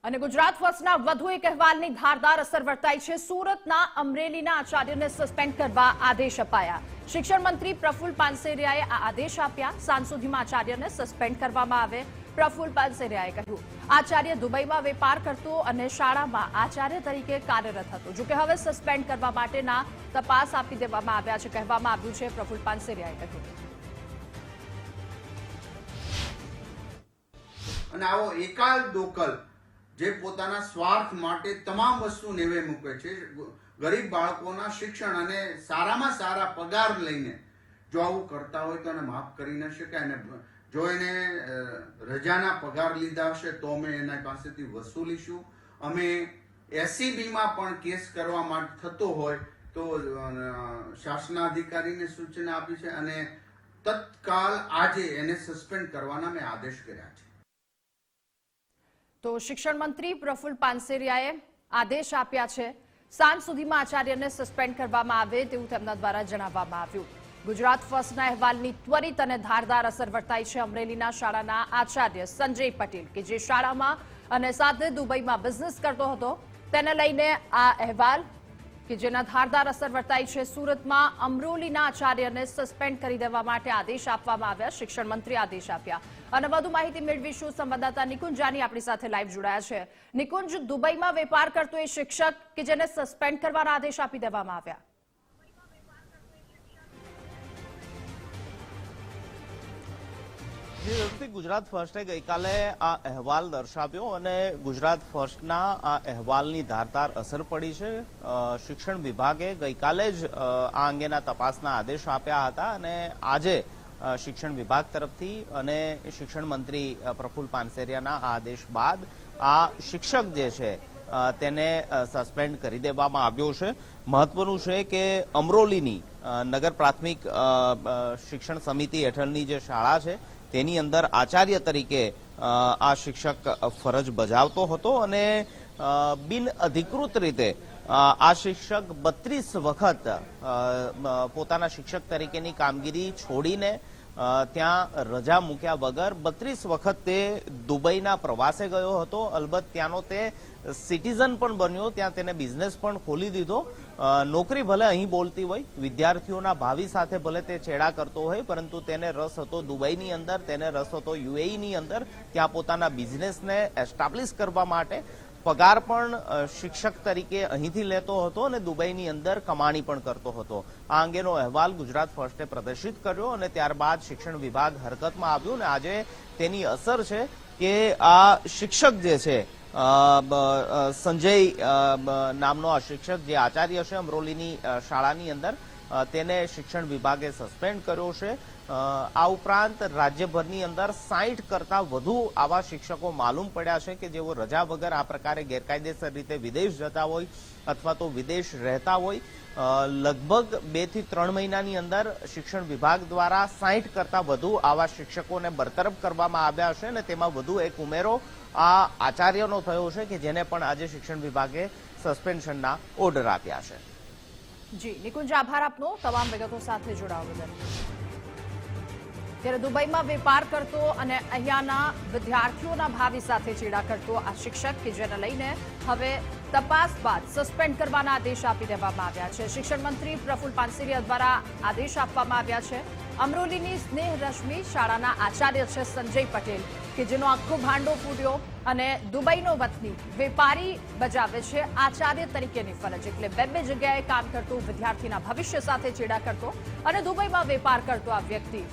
અને ગુજરાત ફર્સ્ટના વધુ એક અહેવાલની ધારદાર અસર વર્તાઈ છે। સુરતના અમરેલીના આચાર્યને સસ્પેન્ડ કરવા આદેશ અપાયા। શિક્ષણ મંત્રી પ્રફુલ્લ પાનસેરિયાએ આ આદેશ આપ્યા। સાંજ સુધીમાં આચાર્યને સસ્પેન્ડ કરવામાં આવે। પ્રફુલ્લ પાનસેરિયાએ કહ્યું, આચાર્ય દુબઈમાં વેપાર કરતો અને શાળામાં આચાર્ય તરીકે કાર્યરત હતો। જો કે હવે સસ્પેન્ડ કરવા માટેના તપાસ આપી દેવામાં આવ્યા છે। કહેવામાં આવ્યું છે, પ્રફુલ્લ પાનસેરિયાએ કહ્યું। અને આવો એકાલ દોકલ જે પોતાના સ્વાર્થ માટે તમામ વસ્તુ નેવે મૂકે છે, ગરીબ બાળકોના શિક્ષણ અને સારામાં સારા પગાર લઈને જો આવું કરતા હોય તો એને માફ કરી ન શકાય। અને જો એને રજાના પગાર લીધા હશે તો અમે એના પાસેથી વસૂલીશું। અમે એસીબીમાં પણ કેસ કરવા માટે થતો હોય તો શાસનાધિકારીને સૂચના આપી છે અને તત્કાલ આજે એને સસ્પેન્ડ કરવાના મેં આદેશ કર્યા છે। તો શિક્ષણ મંત્રી પ્રફુલ્લ પાનસેરિયાએ આદેશ આપ્યા છે। સાંજ સુધીમાં આચાર્યને સસ્પેન્ડ કરવામાં આવે તેવું તેમના દ્વારા જણાવવામાં આવ્યું। ગુજરાત ફર્સ્ટના અહેવાલની ત્વરિત અને ધારદાર અસર વર્તાઈ છે। અમરેલીના શાળાના આચાર્ય સંજય પટેલ કે જે શાળામાં અને સાથે દુબઈમાં બિઝનેસ કરતો હતો તેને લઈને આ અહેવાલ કે જેના ધારદાર અસર વર્તાઈ છે। સુરતમાં અમરોલીના આચાર્યને સસ્પેન્ડ કરી દેવા માટે આદેશ આપવામાં આવ્યા। શિક્ષણ મંત્રી આદેશ આપ્યા અને વધુ માહિતી મેળવીશું। સંવાદદાતા નિકુંજ જાની આપણી સાથે લાઈવ જોડાયા છે। નિકુંજ, દુબઈમાં વેપાર કરતો એ શિક્ષક કે જેને સસ્પેન્ડ કરવાના આદેશ આપી દેવામાં આવ્યા। ગુજરાત ફર્સ્ટે ગઈકાલે આ અહેવાલ દર્શાવ્યો અને ગુજરાત ફર્સ્ટના આ અહેવાલની ધારદાર અસર પડી છે। શિક્ષણ વિભાગે ગઈકાલે જ આ અંગેના તપાસના આદેશ આપ્યા હતા અને આજે શિક્ષણ વિભાગ તરફથી અને શિક્ષણ મંત્રી પ્રફુલ્લ પાનસેરિયાના આ આદેશ બાદ આ શિક્ષક જે છે તેને સસ્પેન્ડ કરી દેવામાં આવ્યો છે। મહત્વનું છે કે અમરોલીની નગર પ્રાથમિક શિક્ષણ સમિતિ હેઠળની જે શાળા છે તેની અંદર આચાર્ય તરીકે આ શિક્ષક ફરજ બજાવતો હતો અને બિન અધિકૃત રીતે આ શિક્ષક 32 વખત પોતાના શિક્ષક તરીકેની કામગીરી છોડીને ત્યાં રજા મૂક્યા વગર 32 વખત તે દુબઈના પ્રવાસે ગયો હતો। અલબત્ત ત્યાંનો તે સિટીઝન પણ બન્યો, ત્યાં તેને બિઝનેસ પણ ખોલી દીધો। નોકરી ભલે અહીં બોલતી હોય, વિદ્યાર્થીઓના ભાવિ સાથે ભલે તે છેડા કરતો હોય, પરંતુ તેને રસ હતો દુબઈની અંદર, તેને રસ હતો યુએઈની અંદર ત્યાં પોતાના બિઝનેસને એસ્ટાબ્લિશ કરવા માટે। પગાર પણ શિક્ષક તરીકે અહીંથી લેતો હતો અને દુબઈની અંદર કમાણી પણ કરતો હતો। આ અંગેનો અહેવાલ ગુજરાત ફર્સ્ટે પ્રદર્શિત કર્યો અને ત્યારબાદ શિક્ષણ વિભાગ હરકતમાં આવ્યું અને આજે તેની અસર છે કે આ શિક્ષક જે છે સંજય નામનો આ શિક્ષક જે આચાર્ય છે અમરોલીની શાળાની અંદર તેને શિક્ષણ વિભાગે સસ્પેન્ડ કર્યો છે। આ ઉપરાંત રાજ્યભરની અંદર 60 કરતા વધુ આવા શિક્ષકો માલુમ પડ્યા છે કે જેઓ રજા વગર આ પ્રકારે ગેરકાયદેસર રીતે વિદેશ જતા હોય અથવા તો વિદેશ રહેતા હોય। લગભગ 2 થી 3 મહિનાની અંદર શિક્ષણ વિભાગ દ્વારા 60 કરતા વધુ આવા શિક્ષકોને બરતરફ કરવામાં આવ્યા છે અને તેમાં વધુ એક ઉમેરો આ આચાર્યનો થયો છે કે જેને પણ આજે શિક્ષણ વિભાગે સસ્પેન્શનના ઓર્ડર આપ્યા છે। જી નિકુંજ, આભાર આપનો તમામ વિગતો સાથે જોડાવા બદલ। ત્યારે દુબઈમાં વેપાર કરતો અને અહીંયાના વિદ્યાર્થીઓના ભાવિ સાથે ચેડા કરતો આ શિક્ષક કે જેને લઈને હવે તપાસ બાદ સસ્પેન્ડ કરવાના આદેશ આપી દેવામાં આવ્યા છે। શિક્ષણ મંત્રી પ્રફુલ્લ પાનસેરિયા દ્વારા આદેશ આપવામાં આવ્યા છે। અમરોલીની સ્નેહ રશ્મિ શાળાના આચાર્ય છે સંજય પટેલ કે જેનો આખો ભાંડો ફૂટ્યો અને દુબઈનો વતની વેપારી બજાવે છે આચાર્ય તરીકેની ફરજ, એટલે બે જગ્યાએ કામ કરતો, વિદ્યાર્થીના ભવિષ્ય સાથે ચેડા કરતો અને દુબઈમાં વેપાર કરતો આ વ્યક્તિ